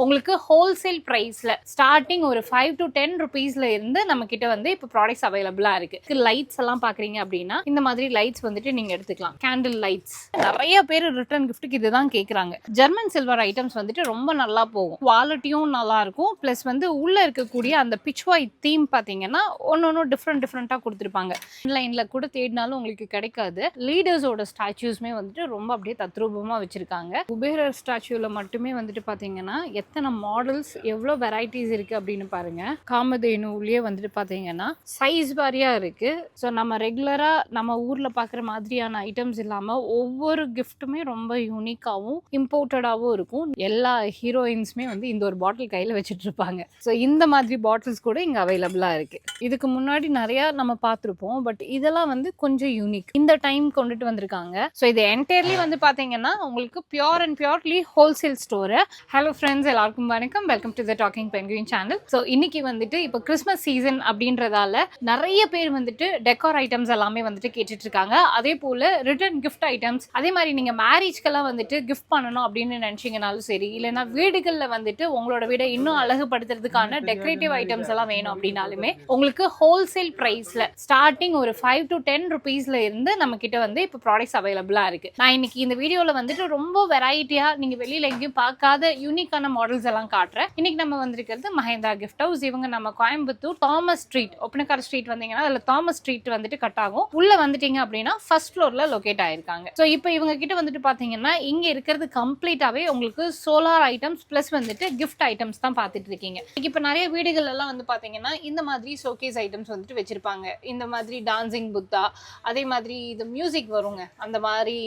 உங்களுக்கு ஹோல்சேல் பிரைஸ்ல ஸ்டார்டிங் ஒரு 5 to 10 ருபீஸ்ல இருந்து நம்ம கிட்ட வந்து இப்போ ப்ராடக்ட்ஸ் அவைலபிளா இருக்கு. லைட்ஸ் எல்லாம் பாக்குறீங்க அப்படின்னா இந்த மாதிரி லைட்ஸ் வந்துட்டு நீங்க எடுத்துக்கலாம். கேண்டில் லைட்ஸ் நிறைய பேர் ரிட்டர்ன் கிஃப்ட்டுக்கு இதுதான் கேக்குறாங்க. ஜெர்மன் சில்வர் ஐட்டம்ஸ் வந்துட்டு ரொம்ப நல்லா போகும், குவாலிட்டியும் நல்லா இருக்கும். பிளஸ் வந்து உள்ள இருக்கக்கூடிய அந்த பிச் ஒயிட் தீம் பாத்தீங்கன்னா ஒன்னொன்னு டிஃப்ரெண்டா கொடுத்துருப்பாங்க. ஆன்லைன்ல கூட தேடினாலும் உங்களுக்கு கிடைக்காது. லீடர்ஸோட ஸ்டாச்சுஸ்மே வந்துட்டு ரொம்ப அப்படியே தத்ரூபமா வச்சிருக்காங்க. குபேரர் ஸ்டாச்சுல மட்டுமே வந்துட்டு பாத்தீங்கன்னா எத்தனை மாடல்ஸ் எவ்வளோ வெரைட்டிஸ் இருக்கு அப்படின்னு பாருங்க. காமதேனுலயே வந்துட்டு பாத்தீங்கன்னா சைஸ் வாரியா இருக்கு. ஸோ நம்ம ரெகுலரா நம்ம ஊர்ல பாக்குற மாதிரியான ஐட்டம்ஸ் இல்லாம ஒவ்வொரு கிஃப்ட்டுமே ரொம்ப யூனிக்காவும் இம்போர்ட்டடாவும் இருக்கும். எல்லா ஹீரோயின்ஸுமே வந்து இந்த ஒரு பாட்டில் கையில வச்சுட்டு இருப்பாங்க. ஸோ இந்த மாதிரி பாட்டில்ஸ் கூட இங்க அவைலபிளா இருக்கு. இதுக்கு முன்னாடி நிறைய நம்ம பார்த்துருப்போம், பட் இதெல்லாம் வந்து கொஞ்சம் யூனிக். இந்த டைம் கொண்டுட்டு வந்திருக்காங்க. ஸோ இது என்டையர்லி வந்து பாத்தீங்கன்னா உங்களுக்கு pure and purely wholesale store. Hello friends, எல்லாருக்கும் வணக்கம். Welcome to the docking penguin channel. So இன்னைக்கு வந்துட்டு இப்போ கிறிஸ்மஸ் சீசன் அப்படின்றதால நிறைய பேர் வந்துட்டு டெக்கார் ஐட்டம்ஸ் எல்லாமே வந்துட்டு கேட்டுட்டு இருக்காங்க. அதே போல ரிட்டர்ன் கிஃப்ட் ஐட்டம்ஸ், அதே மாதிரி நீங்க மேரேஜ்க்கெல்லாம் வந்துட்டு கிஃப்ட் பண்ணணும் அப்படின்னு நினைச்சீங்கனாலும் சரி, இல்லைன்னா வீடுகளில் வந்துட்டு உங்களோட வீடை இன்னும் அழகுபடுத்துறதுக்கான டெக்கரேட்டிவ் ஐட்டம்ஸ் எல்லாம் வேணும் அப்படின்னாலுமே உங்களுக்கு ஹோல்சேல் பிரைஸ்ல ஸ்டார்டிங் ஒரு 5 to 10 ருபீஸ்ல இருந்து நம்ம கிட்ட வந்து இப்போ ப்ராடக்ட்ஸ் அவைலபிளா இருக்கு. நான் இன்னைக்கு இந்த வீடியோல வந்துட்டு ரொம்ப வெரைட்டியா நீங்க வெளியில எங்கேயும் பார்க்காத யூனிக்கான மாடல்ஸ் எல்லாம் காட்டுறேன். இன்னைக்கு நம்ம வந்திருக்கிறது மஹேந்திரா கிஃப்ட் ஹவுஸ். இவங்க நம்ம Coimbatore Thomas street, Oppanakara street வந்தீங்கன்னா அதுல தாமஸ் ஸ்ட்ரீட் வந்துட்டு கட் ஆகும். உள்ள வந்துட்டீங்க அப்படின்னா ஃபர்ஸ்ட் ஃப்ளோர்ல லொகேட் ஆயிருக்காங்க. ஸோ இப்போ இவங்க கிட்ட வந்துட்டு பாத்தீங்கன்னா இங்க இருக்கிறது கம்ப்ளீட்டாவே உங்களுக்கு சோலார் ஐட்டம்ஸ் பிளஸ் வந்துட்டு கிஃப்ட் ஐட்டம்ஸ் தான் பார்த்துட்டு இருக்கீங்க. இப்போ நிறைய வீடுகள் எல்லாம் வந்து பாத்தீங்கன்னா இந்த மாதிரி ஷோகேஸ் ஐட்டம்ஸ் வந்துட்டு வச்சிருப்பாங்க. இந்த மாதிரி டான்சிங் புத்தா, அதே மாதிரி இது மியூசிக் வருங்க, அந்த மாதிரி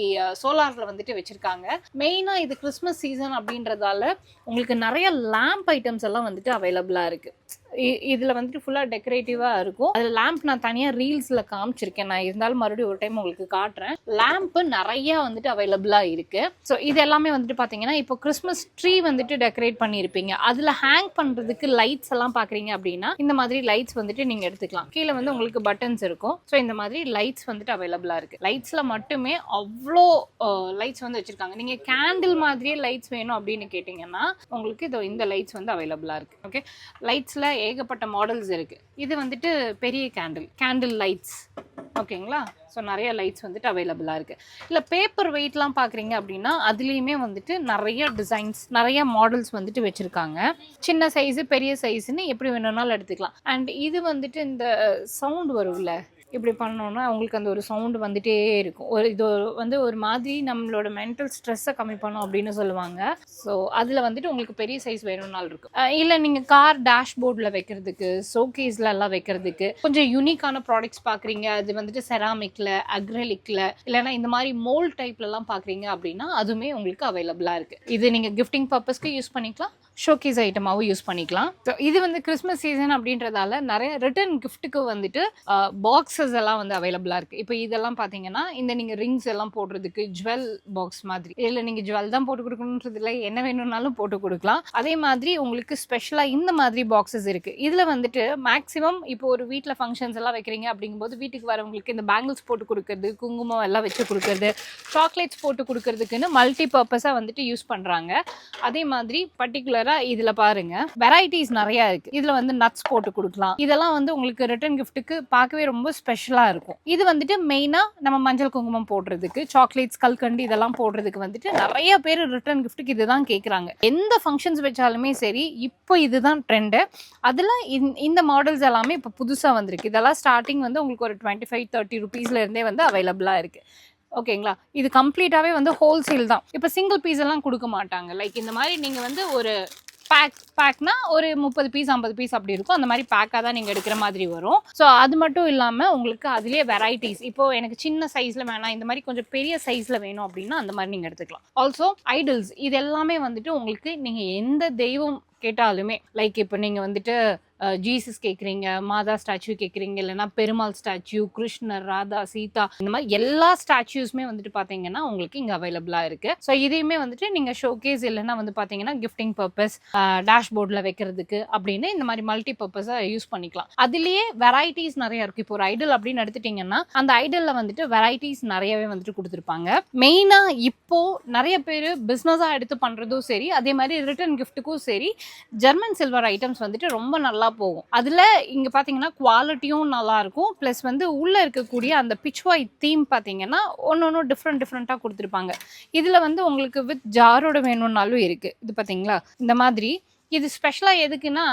சோலார்ல வந்துட்டு வச்சிருக்காங்க. மெயினா இது கிறிஸ்மஸ் சீசன் அப்படின்றதால உங்களுக்கு நிறைய லேம்ப் ஐட்டம்ஸ் எல்லாம் வந்துட்டு அவைலபிளா இருக்கு. இதுல வந்துட்டு ஃபுல்லா டெக்கரேட்டிவா இருக்கும். அதுல லேம்ப் நான் தனியா ரீல்ஸ்ல காமிச்சிருக்கேன். நான் இருந்தாலும் மறுபடியும் ஒரு டைம் உங்களுக்கு காட்டுறேன். லேம்ப் நிறைய வந்துட்டு அவைலபிளா இருக்கு. ஸோ இது எல்லாமே வந்துட்டு பாத்தீங்கன்னா இப்போ கிறிஸ்மஸ் ட்ரீ வந்துட்டு டெக்கரேட் பண்ணிருப்பீங்க, அதுல ஹேங் பண்றதுக்கு லைட்ஸ் எல்லாம் பாக்குறீங்க அப்படின்னா இந்த மாதிரி லைட்ஸ் வந்துட்டு நீங்க எடுத்துக்கலாம். கீழே வந்து உங்களுக்கு பட்டன்ஸ் இருக்கும். ஸோ இந்த மாதிரி லைட்ஸ் வந்துட்டு அவைலபிளா இருக்கு. லைட்ஸ்ல மட்டுமே அவ்வளோ லைட்ஸ் வந்து வச்சிருக்காங்க. நீங்க கேண்டில் மாதிரியே லைட்ஸ் வேணும் அப்படின்னு கேட்டீங்கன்னா உங்களுக்கு இந்த லைட்ஸ் வந்து அவைலபிளா இருக்கு. ஓகே, லைட்ஸ்ல ஏகப்பட்ட மாடல்ஸ் இருக்கு. இது வந்துட்டு பெரிய கேண்டில் லைட்ஸ். ஓகேங்களா? ஸோ நிறைய லைட்ஸ் வந்துட்டு அவைலபிளா இருக்கு. இல்லை பேப்பர் வெயிட்லாம் பார்க்குறீங்க அப்படின்னா அதுலேயுமே வந்துட்டு நிறைய டிசைன்ஸ், நிறைய மாடல்ஸ் வந்துட்டு வச்சிருக்காங்க. சின்ன சைஸு பெரிய சைஸுன்னு எப்படி வேணும்னாலும் எடுத்துக்கலாம். அண்ட் இது வந்துட்டு இந்த சவுண்ட் வரும்ல, இப்படி பண்ணோன்னா அவங்களுக்கு அந்த ஒரு சவுண்டு வந்துட்டே இருக்கும். இது வந்து ஒரு மாதிரி நம்மளோட மென்டல் ஸ்ட்ரெஸ்ஸை கம்மி பண்ணும் அப்படின்னு சொல்லுவாங்க. ஸோ அதில் வந்துட்டு உங்களுக்கு பெரிய சைஸ் வேணும்னாலும் இருக்கும். இல்லை நீங்கள் கார் டேஷ்போர்டில் வைக்கிறதுக்கு, ஷோகேஸ்ல எல்லாம் வைக்கிறதுக்கு கொஞ்சம் யூனிக்கான ப்ராடக்ட்ஸ் பார்க்குறீங்க, அது வந்துட்டு செராமிக்கில், அக்ரலிக்கில், இல்லைன்னா இந்த மாதிரி மோல்ட் டைப்லலாம் பார்க்குறீங்க அப்படின்னா அதுவுமே உங்களுக்கு அவைலபிளாக இருக்குது. இது நீங்கள் கிஃப்டிங் பர்பஸ்க்கு யூஸ் பண்ணிக்கலாம், ஷோகேஸ் ஐட்டமாகவும் யூஸ் பண்ணிக்கலாம். ஸோ இது வந்து கிறிஸ்மஸ் சீசன் அப்படின்றதால நிறைய ரிட்டர்ன் கிஃப்ட்டுக்கு வந்துட்டு பாக்ஸஸ் எல்லாம் வந்து அவைலபிளாக இருக்குது. இப்போ இதெல்லாம் பார்த்தீங்கன்னா இந்த நீங்கள் ரிங்ஸ் எல்லாம் போடுறதுக்கு ஜுவல் பாக்ஸ் மாதிரி, இல்லை நீங்கள் ஜுவல் தான் போட்டு கொடுக்கணுன்றது இல்லை, என்ன வேணும்னாலும் போட்டு கொடுக்கலாம். அதே மாதிரி உங்களுக்கு ஸ்பெஷலாக இந்த மாதிரி பாக்ஸஸ் இருக்குது. இதில் வந்துட்டு மேக்ஸிமம் இப்போ ஒரு வீட்டில் ஃபங்க்ஷன்ஸ் எல்லாம் வைக்கிறீங்க அப்படிங்கும்போது வீட்டுக்கு வரவங்களுக்கு இந்த பேங்கிள்ஸ் போட்டு கொடுக்கறது, குங்குமம் எல்லாம் வச்சு கொடுக்கறது, சாக்லேட்ஸ் போட்டு கொடுக்கறதுக்குன்னு மல்டி பர்பஸாக வந்துட்டு யூஸ் பண்ணுறாங்க. அதே மாதிரி பர்டிகுலர் இதுல பாருங்க வெரைட்டிஸ் நிறைய இருக்கு. இதுல வந்து நட்ஸ் போட்டு கொடுக்கலாம். இதெல்லாம் வந்து உங்களுக்கு ரிட்டர்ன் கிஃப்ட்டுக்கு பார்க்கவே ரொம்ப ஸ்பெஷலா இருக்கும். இது வந்துட்டு மெயினா நம்ம மஞ்சள் குங்குமம் போடுறதுக்கு, சாக்லேட்ஸ், கல்கண்டு இதெல்லாம் போடுறதுக்கு வந்துட்டு நிறைய பேர் ரிட்டர்ன் கிஃப்ட்டுக்கு இதுதான் கேட்குறாங்க. எந்த ஃபங்க்ஷன்ஸ் வச்சாலுமே சரி இப்போ இதுதான் ட்ரெண்டு. அதுல இந்த மாடல்ஸ் எல்லாமே இப்போ புதுசா வந்திருக்கு. இதெல்லாம் ஸ்டார்டிங் வந்து உங்களுக்கு ஒரு 25-30 ருபீஸ்ல இருந்தே வந்து அவைலபிளா இருக்கு. ஓகேங்களா? இது கம்ப்ளீட்டாவே வந்து ஹோல்சேல் தான். இப்போ சிங்கிள் பீஸ் எல்லாம் கொடுக்க மாட்டாங்க. லைக் இந்த மாதிரி நீங்க வந்து ஒரு பேக்னா ஒரு 30 பீஸ் 50 பீஸ் அப்படி இருக்கும். அந்த மாதிரி பேக்காக தான் நீங்கள் எடுக்கிற மாதிரி வரும். ஸோ அது மட்டும் இல்லாமல் உங்களுக்கு அதுலேயே வெரைட்டிஸ், இப்போது எனக்கு சின்ன சைஸில் வேணாம், இந்த மாதிரி கொஞ்சம் பெரிய சைஸில் வேணும் அப்படின்னா அந்த மாதிரி நீங்கள் எடுத்துக்கலாம். ஆல்சோ ஐடல்ஸ், இது எல்லாமே வந்துட்டு உங்களுக்கு நீங்கள் எந்த தெய்வம் கேட்டாலுமே, லைக் இப்போ நீங்கள் வந்துட்டு ஜீசஸ் கேட்குறீங்க, மாதா ஸ்டாச்சு கேட்குறீங்க, இல்லைன்னா பெருமாள் ஸ்டாச்சு, கிருஷ்ணர், ராதா, சீதா, இந்த மாதிரி எல்லா ஸ்டாச்சுஸுமே வந்துட்டு பார்த்தீங்கன்னா உங்களுக்கு இங்கே அவைலபிளாக இருக்குது. ஸோ இதையுமே வந்துட்டு நீங்கள் ஷோகேஸ் இல்லைன்னா வந்து பார்த்தீங்கன்னா கிஃப்டிங் பர்பஸ், டேஷ்போர்டில் வைக்கிறதுக்கு அப்படின்னு இந்த மாதிரி மல்டி பர்பஸாக யூஸ் பண்ணிக்கலாம். அதுலேயே வெரைட்டிஸ் நிறைய இருக்குது. இப்போ ஒரு ஐடல் அப்படின்னு எடுத்துட்டிங்கன்னா அந்த ஐடலில் வந்துட்டு வெரைட்டிஸ் நிறையவே வந்துட்டு கொடுத்துருப்பாங்க. மெயினாக இப்போ நிறைய பேர் பிஸ்னஸாக எடுத்து பண்ணுறதும் சரி, அதே மாதிரி ரிட்டர்ன் கிஃப்ட்டுக்கும் சரி, ஜெர்மன் சில்வர் ஐட்டம்ஸ் வந்துட்டு ரொம்ப நல்லா போகும். அதில் இங்கே பார்த்தீங்கன்னா குவாலிட்டியும் நல்லாயிருக்கும். ப்ளஸ் வந்து உள்ளே இருக்கக்கூடிய அந்த பிச் ஒயிட் தீம் பார்த்தீங்கன்னா ஒன்று டிஃப்ரெண்ட்டாக கொடுத்துருப்பாங்க. இதில் வந்து உங்களுக்கு வித் ஜாரோட வேணும்னாலும் இருக்குது. இது பார்த்தீங்களா இந்த மாதிரி. இது ஸ்பெஷலாக எதுக்குன்னா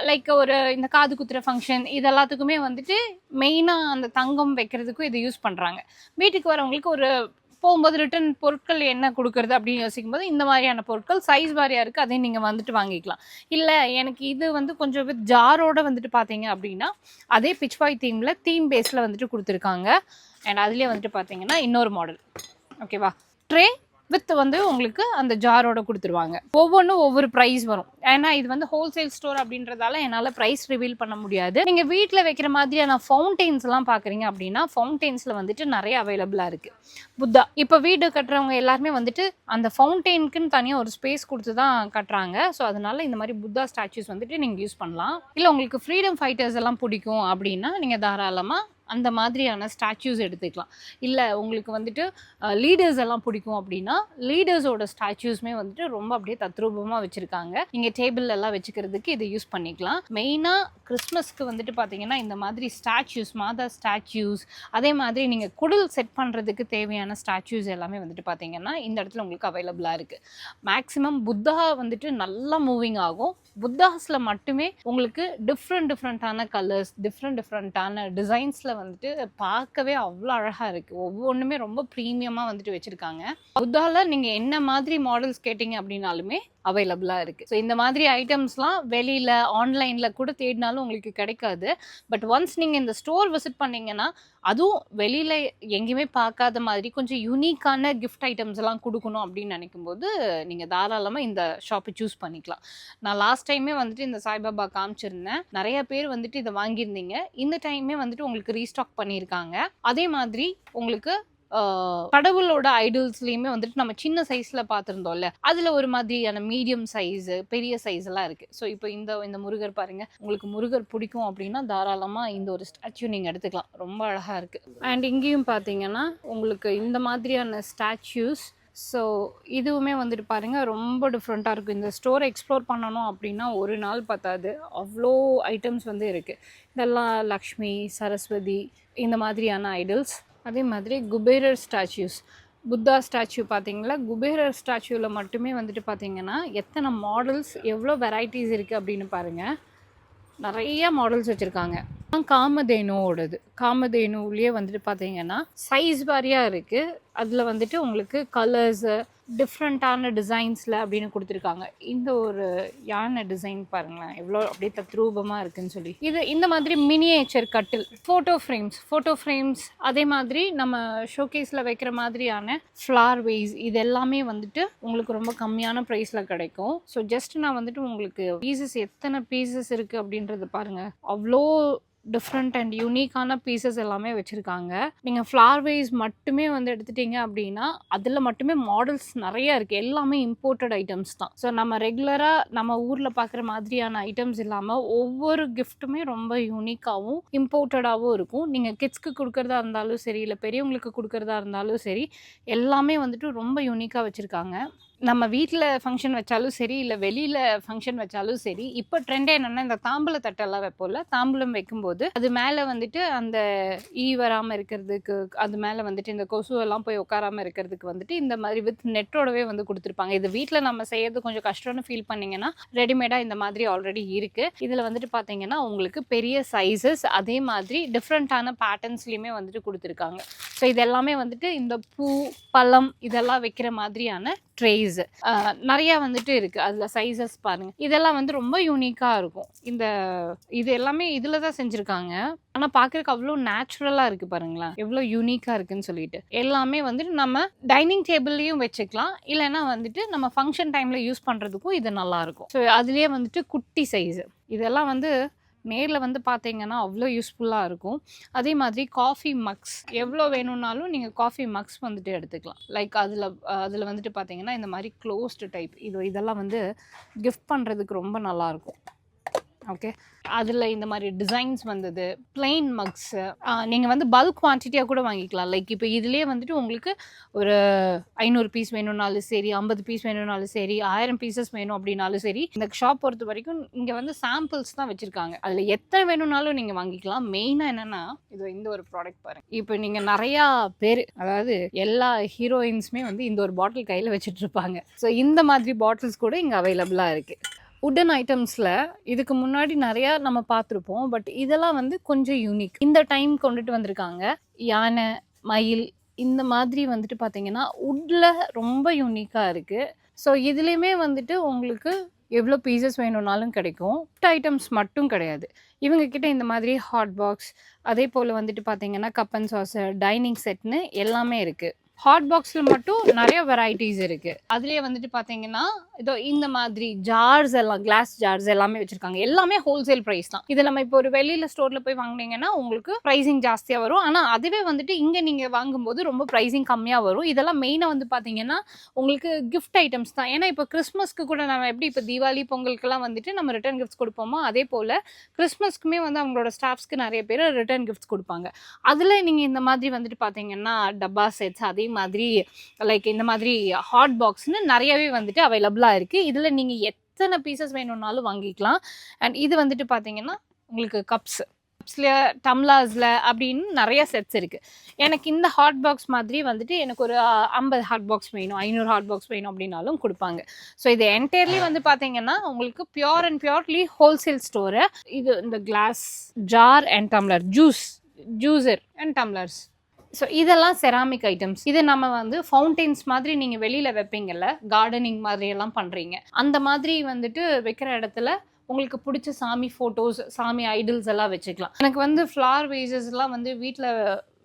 லைக் ஒரு இந்த காது குத்துற ஃபங்க்ஷன் இது எல்லாத்துக்குமே வந்துட்டு மெயினாக அந்த தங்கம் வைக்கிறதுக்கும் இதை யூஸ் பண்ணுறாங்க. வீட்டுக்கு வரவங்களுக்கு ஒரு போகும்போது ரிட்டன் பொருட்கள் என்ன கொடுக்குறது அப்படின்னு யோசிக்கும் போது இந்த மாதிரியான பொருட்கள் சைஸ் வாரியாக இருக்குது, அதையும் நீங்கள் வந்துட்டு வாங்கிக்கலாம். இல்லை எனக்கு இது வந்து கொஞ்சம் வித் ஜாரோட வந்துட்டு பார்த்தீங்க அப்படின்னா அதே பிச் பாய் தீம் பேஸில் வந்துட்டு கொடுத்துருக்காங்க. அண்ட் அதுலேயே வந்துட்டு பார்த்தீங்கன்னா இன்னொரு மாடல் ஓகேவா, ட்ரே வித் வந்து உங்களுக்கு அந்த ஜாரோட கொடுத்துருவாங்க. ஒவ்வொன்றும் ஒவ்வொரு ப்ரைஸ் வரும். ஏன்னா இது வந்து ஹோல்சேல் ஸ்டோர் அப்படின்றதால என்னால் ப்ரைஸ் ரிவீல் பண்ண முடியாது. நீங்கள் வீட்டில் வைக்கிற மாதிரியான ஃபவுண்டெயின்ஸ்லாம் பார்க்குறீங்க அப்படின்னா ஃபவுண்டெயின்ஸில் வந்துட்டு நிறைய அவைலபிளாக இருக்குது. புத்தா இப்போ வீடு கட்டுறவங்க எல்லாருமே வந்துட்டு அந்த ஃபவுண்டெயினுக்குன்னு தனியாக ஒரு ஸ்பேஸ் கொடுத்து தான் கட்டுறாங்க. ஸோ அதனால இந்த மாதிரி புத்தா ஸ்டாச்சூஸ் வந்துட்டு நீங்கள் யூஸ் பண்ணலாம். இல்லை உங்களுக்கு ஃப்ரீடம் ஃபைட்டர்ஸ் எல்லாம் பிடிக்கும் அப்படின்னா நீங்கள் தாராளமாக அந்த மாதிரியான ஸ்டாச்சூஸ் எடுத்துக்கலாம். இல்லை உங்களுக்கு வந்துட்டு லீடர்ஸ் எல்லாம் பிடிக்கும் அப்படின்னா லீடர்ஸோட ஸ்டாச்சூஸ்மே வந்துட்டு ரொம்ப அப்படியே தத்ரூபமாக வச்சுருக்காங்க. நீங்கள் டேபிள் எல்லாம் வச்சுக்கிறதுக்கு இதை யூஸ் பண்ணிக்கலாம். மெயினாக கிறிஸ்மஸ்க்கு வந்துட்டு பார்த்தீங்கன்னா இந்த மாதிரி ஸ்டாச்சூஸ், மாதா ஸ்டாச்சூஸ், அதே மாதிரி நீங்கள் குடில் செட் பண்ணுறதுக்கு தேவையான ஸ்டாச்சூஸ் எல்லாமே வந்துட்டு பார்த்தீங்கன்னா இந்த இடத்துல உங்களுக்கு அவைலபிளாக இருக்குது. மேக்ஸிமம் புத்தா வந்துட்டு நல்லா மூவிங் ஆகும். புத்தாஸில் மட்டுமே உங்களுக்கு டிஃப்ரெண்ட்டான கலர்ஸ், டிஃப்ரெண்ட்டான டிசைன்ஸில் வந்துட்டு பார்க்கவே அவ்வளோ அழகாக இருக்குது. ஒவ்வொன்றுமே ரொம்ப ப்ரீமியமாக வந்துட்டு வச்சுருக்காங்க. புத்தாவில் நீங்கள் என்ன மாதிரி மாடல்ஸ் கேட்டிங்க அப்படின்னாலுமே அவைலபிளாக இருக்குது. ஸோ இந்த மாதிரி ஐட்டம்ஸ்லாம் வெளியில் ஆன்லைனில் கூட தேடினாலும் உங்களுக்கு கிடைக்காது. பட் ஒன்ஸ் நீங்கள் இந்த ஸ்டோர் விசிட் பண்ணிங்கன்னா அதுவும் வெளியில் எங்கேயுமே பார்க்காத மாதிரி கொஞ்சம் யூனிக்கான கிஃப்ட் ஐட்டம்ஸ் எல்லாம் கொடுக்கணும் அப்படின்னு நினைக்கும்போது நீங்கள் தாராளமாக இந்த ஷாப்பை சூஸ் பண்ணிக்கலாம். நான் லாஸ்ட் டைமே வந்துட்டு இந்த சாய்பாபா காமிச்சிருந்தேன். நிறைய பேர் வந்துட்டு இதை வாங்கியிருந்தீங்க. இந்த டைமே வந்துட்டு உங்களுக்கு ரீஸ்டாக் பண்ணியிருக்காங்க. அதே மாதிரி உங்களுக்கு கடவுளோட ஐடல்ஸ்லயுமே வந்துட்டு நம்ம சின்ன சைஸ்ல பார்த்துருந்தோம்ல, அதுல ஒரு மாதிரியான மீடியம் சைஸ், பெரிய சைஸ் எல்லாம் இருக்கு. ஸோ இப்போ இந்த முருகர் பாருங்க, உங்களுக்கு முருகர் பிடிக்கும் அப்படின்னா தாராளமா இந்த ஒரு ஸ்டாச்சு நீங்க எடுத்துக்கலாம். ரொம்ப அழகா இருக்கு. அண்ட் இங்கேயும் பார்த்தீங்கன்னா உங்களுக்கு இந்த மாதிரியான ஸ்டாச்சூஸ். ஸோ இதுவுமே வந்துட்டு பாருங்கள் ரொம்ப டிஃப்ரெண்ட்டாக இருக்கும். இந்த ஸ்டோரை எக்ஸ்ப்ளோர் பண்ணணும் அப்படின்னா ஒரு நாள் பத்தாது, அவ்வளோ ஐட்டம்ஸ் வந்து இருக்குது. இதெல்லாம் லக்ஷ்மி, சரஸ்வதி, இந்த மாதிரியான ஐடல்ஸ். அதே மாதிரி குபேரர் ஸ்டாச்சூஸ், புத்தா ஸ்டாச்சு பார்த்தீங்களா, குபேரர் ஸ்டாச்சுவில் மட்டுமே வந்துட்டு பார்த்தீங்கன்னா எத்தனை மாடல்ஸ், எவ்வளோ வெரைட்டிஸ் இருக்குது அப்படின்னு பாருங்கள். நிறைய மாடல்ஸ் வச்சுருக்காங்க. காமதேனுவோடது, காமதேனுலேயே வந்துட்டு பார்த்தீங்கன்னா சைஸ் வாரியாக இருக்குது. அதில் வந்துட்டு உங்களுக்கு கலர்ஸு டிஃப்ரெண்ட்டான டிசைன்ஸில் அப்படின்னு கொடுத்துருக்காங்க. இந்த ஒரு யானை டிசைன் பாருங்களேன், எவ்வளோ அப்படியே தத்ரூபமாக இருக்குதுன்னு சொல்லி. இது இந்த மாதிரி மினியேச்சர் கட்டில், ஃபோட்டோ ஃப்ரேம்ஸ், அதே மாதிரி நம்ம ஷோகேஸில் வைக்கிற மாதிரியான ஃப்ளார் வேஸ், இது எல்லாமே வந்துட்டு உங்களுக்கு ரொம்ப கம்மியான ப்ரைஸில் கிடைக்கும். ஸோ ஜஸ்ட் நான் வந்துட்டு உங்களுக்கு பீசஸ் எத்தனை பீசஸ் இருக்குது அப்படின்றது பாருங்கள். அவ்வளோ டிஃப்ரெண்ட் அண்ட் யூனிக்கான பீசஸ் எல்லாமே வச்சுருக்காங்க. நீங்கள் ஃப்ளார் வைஸ் மட்டுமே வந்து எடுத்துட்டீங்க அப்படின்னா அதில் மட்டுமே மாடல்ஸ் நிறைய இருக்குது. எல்லாமே இம்போர்ட்டட் ஐட்டம்ஸ் தான். ஸோ நம்ம ரெகுலராக நம்ம ஊரில் பார்க்குற மாதிரியான ஐட்டம்ஸ் இல்லாமல் ஒவ்வொரு கிஃப்ட்டுமே ரொம்ப யூனிக்காகவும் இம்போர்ட்டடாகவும் இருக்கும். நீங்கள் கிட்ஸ்க்கு கொடுக்குறதா இருந்தாலும் சரி, இல்லை பெரியவங்களுக்கு கொடுக்குறதா இருந்தாலும் சரி, எல்லாமே வந்துட்டு ரொம்ப யூனிக்காக வச்சுருக்காங்க. நம்ம வீட்டில் ஃபங்க்ஷன் வச்சாலும் சரி, இல்லை வெளியில் ஃபங்க்ஷன் வச்சாலும் சரி, இப்போ ட்ரெண்ட் என்னென்னா இந்த தாம்பூல தட்டெல்லாம் வைப்போம்ல, தாம்பூலம் வைக்கும்போது அது மேலே வந்துட்டு அந்த வராமல் இருக்கிறதுக்கு, அது மேலே வந்துட்டு இந்த கொசுவெல்லாம் போய் உட்காராமல் இருக்கிறதுக்கு வந்துட்டு இந்த மாதிரி வித் நெட்டோடவே வந்து கொடுத்துருப்பாங்க. இது வீட்டில் நம்ம செய்யறது கொஞ்சம் கஷ்டம்னு ஃபீல் பண்ணிங்கன்னா ரெடிமேடாக இந்த மாதிரி ஆல்ரெடி இருக்குது. இதில் வந்துட்டு பார்த்தீங்கன்னா உங்களுக்கு பெரிய சைஸஸ், அதே மாதிரி டிஃப்ரெண்ட்டான பேட்டர்ன்ஸ்லையுமே வந்துட்டு கொடுத்துருக்காங்க. ஸோ இது எல்லாமே வந்துட்டு இந்த பூ, பழம் இதெல்லாம் வைக்கிற மாதிரியான ட்ரேஸ் சைஸ் நிறைய வந்துட்டு இருக்கு. அதுல சைஸஸ் பாருங்க, இதெல்லாம் வந்து ரொம்ப யூனிக்கா இருக்கும். இது எல்லாமே இதுல தான் செஞ்சிருக்காங்க. ஆனா பாக்குறதுக்கு அவ்வளோ நேச்சுரலா இருக்கு பாருங்களேன், எவ்வளவு யூனிக்கா இருக்குன்னு சொல்லிட்டு. எல்லாமே வந்துட்டு நம்ம டைனிங் டேபிள்லயும் வச்சுக்கலாம், இல்லைன்னா வந்துட்டு நம்ம ஃபங்க்ஷன் டைம்ல யூஸ் பண்றதுக்கும் இது நல்லா இருக்கும். ஸோ அதுலயே வந்துட்டு குட்டி சைஸ் இதெல்லாம் வந்து நேரில் வந்து பார்த்தீங்கன்னா அவ்வளோ யூஸ்ஃபுல்லாக இருக்கும். அதே மாதிரி காஃபி மக்ஸ் எவ்வளோ வேணும்னாலும் நீங்கள் காஃபி மக்ஸ் வந்துட்டு எடுத்துக்கலாம். லைக் அதில் வந்துட்டு பார்த்தீங்கன்னா இந்த மாதிரி க்ளோஸ்டு டைப் இதெல்லாம் வந்து கிஃப்ட் பண்ணுறதுக்கு ரொம்ப நல்லாயிருக்கும். ஓகே, அதில் இந்த மாதிரி டிசைன்ஸ் வந்தது. பிளெயின் மக்ஸு நீங்கள் வந்து பல்க் குவான்டிட்டியாக கூட வாங்கிக்கலாம். லைக் இப்போ இதுலேயே வந்துட்டு உங்களுக்கு ஒரு 500 பீஸ் வேணும்னாலும் சரி, 50 பீஸ் வேணும்னாலும் சரி, 1000 பீசஸ் வேணும் அப்படின்னாலும் சரி, இந்த ஷாப் பொறுத்த வரைக்கும் இங்கே வந்து சாம்பிள்ஸ் தான் வச்சுருக்காங்க. அதில் எத்தனை வேணும்னாலும் நீங்கள் வாங்கிக்கலாம். மெயினாக என்னென்னா இந்த ஒரு ப்ராடக்ட் பாருங்கள். இப்போ நீங்கள் நிறையா பேர், அதாவது எல்லா ஹீரோயின்ஸுமே வந்து இந்த ஒரு பாட்டில் கையில் வச்சுட்டு இருப்பாங்க. ஸோ இந்த மாதிரி பாட்டில்ஸ் கூட இங்கே அவைலபிளாக இருக்குது. உட்டன் ஐட்டம்ஸில் இதுக்கு முன்னாடி நிறையா நம்ம பார்த்துருப்போம், பட் இதெல்லாம் வந்து கொஞ்சம் யூனிக். இந்த டைம் கொண்டுட்டு வந்திருக்காங்க. யானை, மயில், இந்த மாதிரி வந்துட்டு பார்த்தீங்கன்னா உட்டில் ரொம்ப யூனிக்காக இருக்குது. ஸோ இதுலேயுமே வந்துட்டு உங்களுக்கு எவ்வளோ பீசஸ் வேணும்னாலும் கிடைக்கும். ஐட்டம்ஸ் மட்டும் கிடையாது, இவங்கக்கிட்ட இந்த மாதிரி ஹாட் பாக்ஸ், அதே போல் வந்துட்டு பார்த்தீங்கன்னா கப் அண்ட் சாஸர், டைனிங் செட்னு எல்லாமே இருக்குது. ஹாட் பாக்ஸில் மட்டும் நிறைய வெரைட்டிஸ் இருக்குது. அதுலேயே வந்துட்டு பார்த்தீங்கன்னா இந்த மாதிரி ஜார்ஸ் எல்லாம், கிளாஸ் ஜார்ஸ் எல்லாமே வச்சுருக்காங்க. எல்லாமே ஹோல்சேல் ப்ரைஸ் தான். இதை நம்ம இப்போ ஒரு வெளியில் ஸ்டோரில் போய் வாங்கினீங்கன்னா உங்களுக்கு ப்ரைஸிங் ஜாஸ்தியாக வரும். ஆனால் அதுவே வந்துட்டு இங்கே நீங்கள் வாங்கும்போது ரொம்ப ப்ரைஸிங் கம்மியாக வரும். இதெல்லாம் மெயினாக வந்து பார்த்தீங்கன்னா உங்களுக்கு கிஃப்ட் ஐட்டம்ஸ் தான். ஏன்னா இப்போ கிறிஸ்மஸ்க்கு கூட நம்ம எப்படி இப்போ தீபாவளி பொங்கலுக்கெல்லாம் வந்துட்டு நம்ம ரிட்டர்ன் கிஃப்ட்ஸ் கொடுப்போமோ, அதே போல் கிறிஸ்மஸ்க்குமே வந்து அவங்களோட ஸ்டாஃப்ஸ்க்கு நிறைய பேர் ரிட்டர்ன் கிஃப்ட்ஸ் கொடுப்பாங்க. அதில் நீங்கள் இந்த மாதிரி வந்துட்டு பார்த்தீங்கன்னா டப்பா செட்ஸ், அதே மாதிரி லைக் இந்த மாதிரி ஹாட் பாக்ஸ்னு நிறையவே வந்துட்டு அவைலபிளாக இருக்குது. இதில் நீங்கள் எத்தனை பீசஸ் வேணும்னாலும் வாங்கிக்கலாம். அண்ட் இது வந்துட்டு பார்த்தீங்கன்னா உங்களுக்கு கப்ஸில், டம்ளர்ஸில் அப்படின்னு நிறைய செட்ஸ் இருக்குது. எனக்கு இந்த ஹாட் பாக்ஸ் மாதிரி வந்துட்டு எனக்கு ஒரு 50 ஹாட் பாக்ஸ் வேணும், 500 ஹாட் பாக்ஸ் வேணும் அப்படின்னாலும் கொடுப்பாங்க. ஸோ இது என்டையர்லி வந்து பார்த்தீங்கன்னா உங்களுக்கு pure and purely wholesale store. இது இந்த glass jar and tumbler, juicer and tumblers. So இதெல்லாம் செராமிக் ஐட்டம்ஸ். இது நம்ம வந்து ஃபவுண்டெயின்ஸ் மாதிரி நீங்கள் வெளியில் வைப்பீங்கல்ல, கார்டனிங் மாதிரி எல்லாம் பண்ணுறீங்க, அந்த மாதிரி வந்துட்டு வைக்கிற இடத்துல உங்களுக்கு பிடிச்ச சாமி ஃபோட்டோஸ், சாமி ஐடல்ஸ் எல்லாம் வச்சுக்கலாம். எனக்கு வந்து ஃப்ளவர் வேசஸ்லாம் வந்து வீட்டில்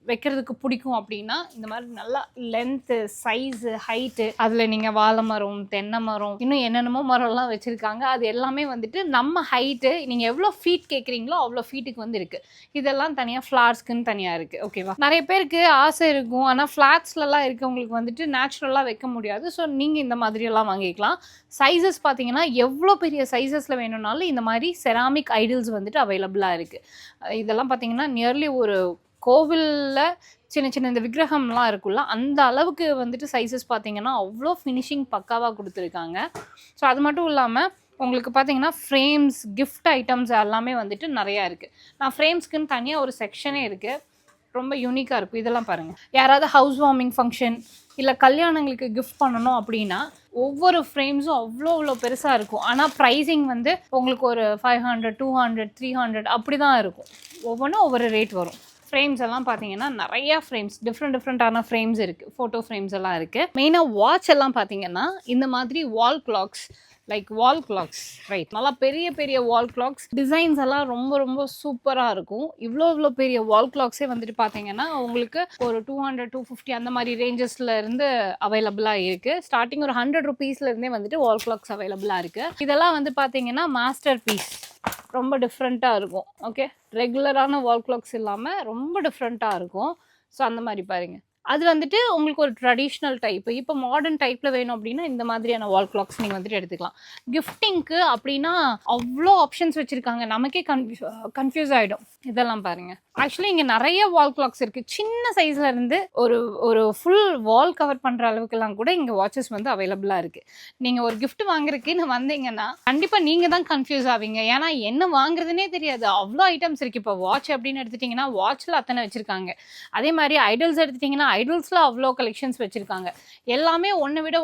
வைக்கிறதுக்கு பிடிக்கும் அப்படின்னா இந்த மாதிரி நல்லா லென்த்து, சைஸு, ஹைட்டு, அதில் நீங்கள் வாழை மரம், தென்னை மரம், இன்னும் என்னென்னமோ மரம்லாம் வச்சுருக்காங்க. அது எல்லாமே வந்துட்டு நம்ம ஹைட்டு, நீங்கள் எவ்வளோ ஃபீட் கேட்குறீங்களோ அவ்வளோ ஃபீட்டுக்கு வந்து இருக்குது. இதெல்லாம் தனியாக ஃப்ளாட்ஸ்க்குன்னு தனியாக இருக்குது. ஓகேவா, நிறைய பேருக்கு ஆசை இருக்கும், ஆனால் ஃப்ளாட்ஸ்லலாம் இருக்கவங்களுக்கு வந்துட்டு நேச்சுரலாக வைக்க முடியாது. ஸோ நீங்கள் இந்த மாதிரியெல்லாம் வாங்கிக்கலாம். சைஸஸ் பார்த்தீங்கன்னா எவ்வளோ பெரிய சைஸஸில் வேணும்னாலும் இந்த மாதிரி செராமிக் ஐடல்ஸ் வந்துட்டு அவைலபிளாக இருக்குது. இதெல்லாம் பார்த்தீங்கன்னா நியர்லி ஒரு கோவிலில் சின்ன சின்ன இந்த விக்கிரகம்லாம் இருக்குல்ல, அந்த அளவுக்கு வந்துட்டு சைஸஸ் பார்த்தீங்கன்னா அவ்வளோ ஃபினிஷிங் பக்காவாக கொடுத்துருக்காங்க. ஸோ அது மட்டும் இல்லாமல் உங்களுக்கு பார்த்தீங்கன்னா ஃப்ரேம்ஸ், கிஃப்ட் ஐட்டம்ஸ் எல்லாமே வந்துட்டு நிறையா இருக்குது. நான் ஃப்ரேம்ஸ்க்குன்னு தனியாக ஒரு செக்ஷனே இருக்குது, ரொம்ப யூனிக்காக இருக்கும். இதெல்லாம் பாருங்கள், யாராவது ஹவுஸ் வார்மிங் ஃபங்க்ஷன் இல்லை கல்யாணங்களுக்கு கிஃப்ட் பண்ணணும் அப்படின்னா ஒவ்வொரு ஃப்ரேம்ஸும் அவ்வளோ பெருசாக இருக்கும். ஆனால் ப்ரைஸிங் வந்து உங்களுக்கு ஒரு 500, 200, 300 அப்படி தான் இருக்கும். ஒவ்வொன்றும் ஒவ்வொரு ரேட் வரும். ஃப்ரேம்ஸ் எல்லாம் பார்த்தீங்கன்னா நிறையா ஃப்ரேம்ஸ், டிஃப்ரெண்ட்டான ஃப்ரேம்ஸ் இருக்குது, ஃபோட்டோ ஃப்ரேம்ஸ் எல்லாம் இருக்குது. மெயினாக வாட்ச் எல்லாம் பார்த்தீங்கன்னா இந்த மாதிரி வால் கிளாக்ஸ், ரைட், நல்லா பெரிய வால் கிளாக்ஸ், டிசைன்ஸ் எல்லாம் ரொம்ப சூப்பராக இருக்கும். இவ்வளோ பெரிய வால் கிளாக்ஸே வந்துட்டு பார்த்தீங்கன்னா உங்களுக்கு ஒரு 200, 250 அந்த மாதிரி ரேஞ்சஸில் இருந்து அவைலபிளாக இருக்குது. ஸ்டார்டிங் ஒரு 100 ருபீஸ்லேருந்தே வந்துட்டு வால் கிளாக்ஸ் அவைலபிளாக இருக்குது. இதெல்லாம் வந்து பார்த்தீங்கன்னா மாஸ்டர் பீஸ், ரொம்ப டிஃப்ரெண்ட்டாக இருக்கும். ஓகே, ரெகுலரான வால் கிளாக்ஸ் இல்லாமல் ரொம்ப டிஃப்ரெண்ட்டாக இருக்கும். ஸோ அந்த மாதிரி பாருங்கள், அது வந்துட்டு உங்களுக்கு ஒரு ட்ரெடிஷ்னல் டைப்பு. இப்போ மாடர்ன் டைப்பில் வேணும் அப்படின்னா இந்த மாதிரியான வால் கிளாக்ஸ் நீங்கள் வந்துட்டு எடுத்துக்கலாம். கிஃப்டிங்க்கு அப்படின்னா அவ்வளோ ஆப்ஷன்ஸ் வச்சுருக்காங்க, நமக்கே கன்ஃபியூஸ் ஆகிடும். இதெல்லாம் பாருங்கள், ஆக்சுவலி இங்கே நிறைய வால் கிளாக்ஸ் இருக்குது. சின்ன சைஸில் இருந்து ஒரு ஃபுல் வால் கவர் பண்ணுற அளவுக்குலாம் கூட இங்கே வாட்சஸ் வந்து அவைலபிளாக இருக்குது. நீங்கள் ஒரு கிஃப்ட் வாங்குறதுக்குன்னு வந்தீங்கன்னா கண்டிப்பாக நீங்கள் தான் கன்ஃபியூஸ் ஆவீங்க. ஏன்னா என்ன வாங்குறதுனே தெரியாது, அவ்வளோ ஐட்டம்ஸ் இருக்குது. இப்போ வாட்ச் அப்படின்னு எடுத்துட்டிங்கன்னா வாட்சில் அத்தனை வச்சுருக்காங்க. அதே மாதிரி ஐடல்ஸ் எடுத்துட்டிங்கன்னா ஐடல்ஸில் அவ்வளோ கலெக்ஷன்ஸ் வச்சுருக்காங்க. எல்லாமே ஒன்றை விட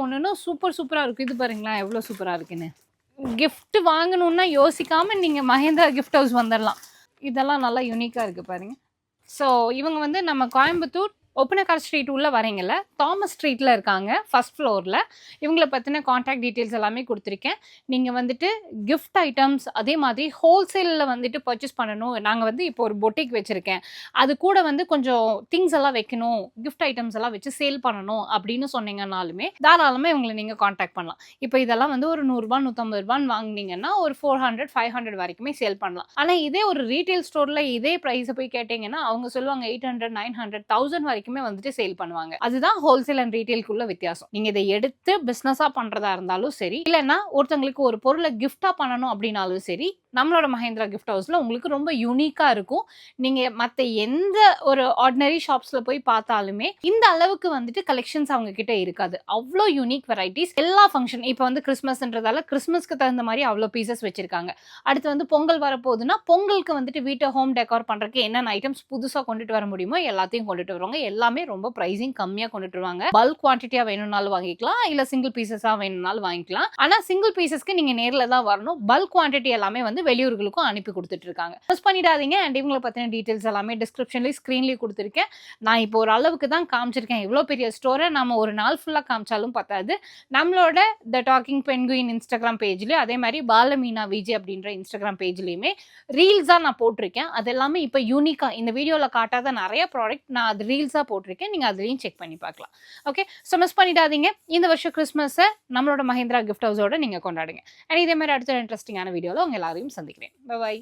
ஒன்றுன்னு சூப்பராக இருக்கும். இது பாருங்களேன் எவ்வளோ சூப்பராக இருக்குன்னு. கிஃப்ட் வாங்கணுன்னா யோசிக்காமல் நீங்கள் மஹேந்திரா கிஃப்ட் ஹவுஸ் வந்துடலாம். இதெல்லாம் நல்லா யூனிக்காக இருக்குது பாருங்கள். ஸோ இவங்க வந்து நம்ம கோயம்புத்தூர் ஒப்பனக்கார் ஸ்ட்ரீட் உள்ள வரீங்கல்ல, தாமஸ் ஸ்ட்ரீட்ல இருக்காங்க, ஃபர்ஸ்ட் ஃப்ளோர்ல. இவங்கள பத்தின கான்டாக்ட் டீடைல்ஸ் எல்லாமே கொடுத்துருக்கேன். நீங்க வந்துட்டு கிஃப்ட் ஐட்டம்ஸ் அதே மாதிரி ஹோல்சேல்ல வந்துட்டு பர்ச்சேஸ் பண்ணணும். நாங்க வந்து இப்போ ஒரு பொட்டிக் வச்சிருக்கேன். அது கூட வந்து கொஞ்சம் திங்ஸ் எல்லாம் வைக்கணும், கிஃப்ட் ஐட்டம்ஸ் எல்லாம் வச்சு சேல் பண்ணணும் அப்படின்னு சொன்னீங்கன்னாலுமே தாராளமா இவங்களை நீங்க கான்டாக்ட் பண்ணலாம். இப்போ இதெல்லாம் வந்து ஒரு 100 ரூபாய் 150 ரூபாய் வாங்குனீங்கன்னா ஒரு 400 500 வரைக்குமே சேல் பண்ணலாம். ஆனா இதே ஒரு ரீட்டைல் ஸ்டோர்ல இதே பிரைஸ் போய் கேட்டீங்கன்னா அவங்க சொல்லுவாங்க 800 900 1000 வரைக்குமே வந்துட்டு சேல் பண்ணுவாங்க. அதுதான் ஹோல்சேல் அண்ட் ரீட்டைலுக்குள்ள வித்தியாசம். நீங்க இதை எடுத்து பிசினஸா பண்றதா இருந்தாலும் சரி, இல்லைன்னா ஒருத்தங்களுக்கு ஒரு பொருளை கிஃப்டா பண்ணணும் அப்படின்னாலும் சரி, நம்மளோட மஹேந்திரா கிஃப்ட் ஹவுஸ்ல உங்களுக்கு ரொம்ப யூனிக்கா இருக்கும். நீங்க மத்த எந்த ஒரு ஆர்டினரி ஷாப்ஸ்ல போய் பார்த்தாலுமே இந்த அளவுக்கு வந்துட்டு கலெக்ஷன்ஸ் அவங்க கிட்ட இருக்காது. அவ்வளோ யூனிக் வெரைட்டிஸ். எல்லா ஃபங்க்ஷன் இப்போ வந்து கிறிஸ்மஸ்ன்றதால கிறிஸ்மஸ்க்கு தகுந்த மாதிரி அவ்வளோ பீசஸ் வச்சிருக்காங்க. அடுத்து வந்து பொங்கல் வரப்போகுதுன்னா பொங்கலுக்கு வந்துட்டு வீட்டை ஹோம் டெக்கார் பண்றதுக்கு என்னென்ன ஐட்டம்ஸ் புதுசா கொண்டுட்டு வர முடியுமோ எல்லாத்தையும் கொண்டுட்டு வருவாங்க. எல்லாமே ரொம்ப பிரைசிங் கம்மியா கொண்டுட்டு வருவாங்க. பல்க் குவான்டிட்டியா வேணும்னாலும் வாங்கிக்கலாம், இல்ல சிங்கிள் பீசஸா வேணும்னாலும் வாங்கிக்கலாம். ஆனா சிங்கிள் பீசஸ்க்கு நீங்க நேர்ல தான் வரணும். பல்க் குவான்டிட்டி எல்லாமே வந்து வெளியூர்களுக்கும் அனுப்பி கொடுத்துட்டு இருக்காங்க. மிஸ் பண்ணிடாதீங்க. அண்ட் இவங்களை பத்தின டீடைல்ஸ் எல்லாமே டிஸ்கிரிப்ஷன்லயும் ஸ்கிரீன்லயும் கொடுத்துருக்கேன். நான் இப்போ ஒரு அளவுக்கு தான் காமிச்சிருக்கேன். இவ்வளோ பெரிய ஸ்டோரை நம்ம ஒரு நாள் ஃபுல்லா காமிச்சாலும் பத்தாது. நம்மளோட த டாக்கிங் பென்குயின் இன்ஸ்டாகிராம் பேஜ்லயும் அதே மாதிரி பாலமீனா விஜய் அப்படின்ற இன்ஸ்டாகிராம் பேஜ்லயுமே ரீல்ஸா நான் போட்டிருக்கேன். அது எல்லாமே இப்போ யூனிக்கா இந்த வீடியோல காட்டாத நிறைய ப்ராடக்ட் நான் அது ரீல்ஸா போட்டிருக்கேன். நீங்க அதுலயும் செக் பண்ணி பார்க்கலாம். ஓகே, ஸோ மிஸ் பண்ணிடாதீங்க. இந்த வருஷம் கிறிஸ்மஸை நம்மளோட மஹேந்திரா கிஃப்ட் ஹவுஸோட நீங்க கொண்டாடுங்க. அண்ட் இதே மாதிரி அடுத்த இன்ட்ரெஸ்டிங்கான வீடியோல உங்க எல்லாரையும் சந்திக்கிறேன். பை.